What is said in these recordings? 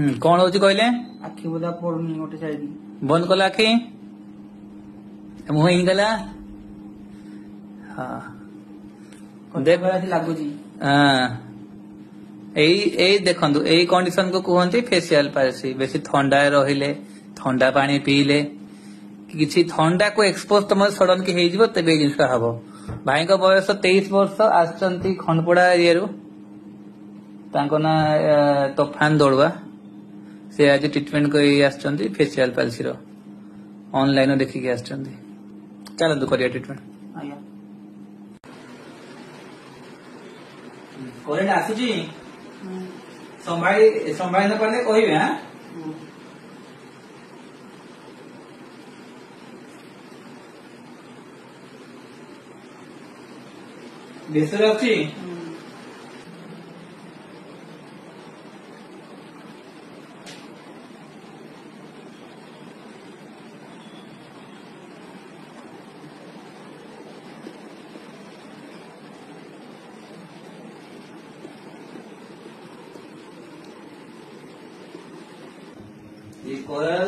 कौन हो कहले आखि बोधा पड़ुनी गोटे साइड बंद कला आखि मुह गला हाँ देख लगुच देखु यही कंडीशन को कहते फेसियाल पैरालिसिस बेसी थंडा रहिले थंडा पानी पीले किसी थंडा को एक्सपोज तुम सडन की हो तेज जिनसा हम भाई का बयस 23 वर्ष आसचंती खंडपड़ा एरिया ना तोफान दौड़वा से आज ट्रिटमेंट कर फेसियाल पैरालिसिस ऑनलाइन देखिक चलतु करिया ट्रिटमेंट करेंट आसुची संभाई न पारे कहे हाँ बेसर अच्छी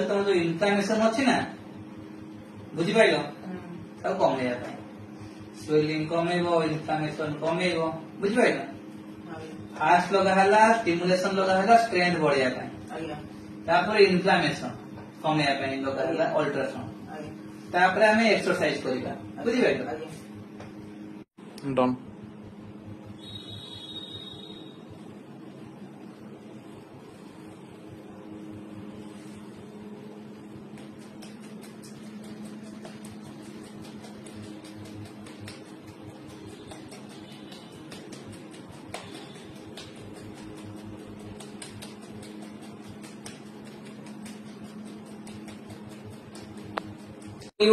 तुम जो इन्फ्लामेशन अच्छी ना बुझिपार कमे स्वेलिंग कमेबो इन्फ्लामेशन कमेबो बुझिपार फास्ट लगा स्टिमुलेशन लगा स्ट्रेंथ बढ़िया तापर इन्फ्लामेशन कमेया लगा अल्ट्रासाउंड तापर आमे एक्सरसाइज करिबा बुझिपार डन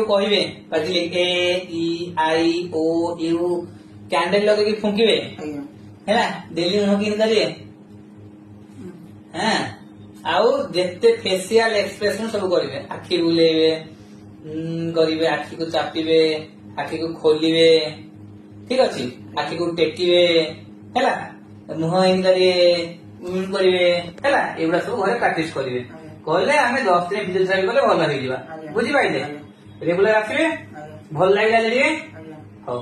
कहे ए ई आई ओ यू कैंडल लगे फुंकिबे है डेली मुह कि करिए हाँ आउ जेते फेसियाल एक्सप्रेशन सब करेंगे आखि बुलेबे करेंगे आखि को चापिबे आखि को खोलिबे ठीक अच्छी आखि को टेकिबे है मुह इन करेंगे एगुड़ा सब घर प्राक्टिस करेंगे कहले आम 10 दिन फिजियोथेरापी कले भल हो बुझिपारे रेगुलर आसवे भल लगे हौ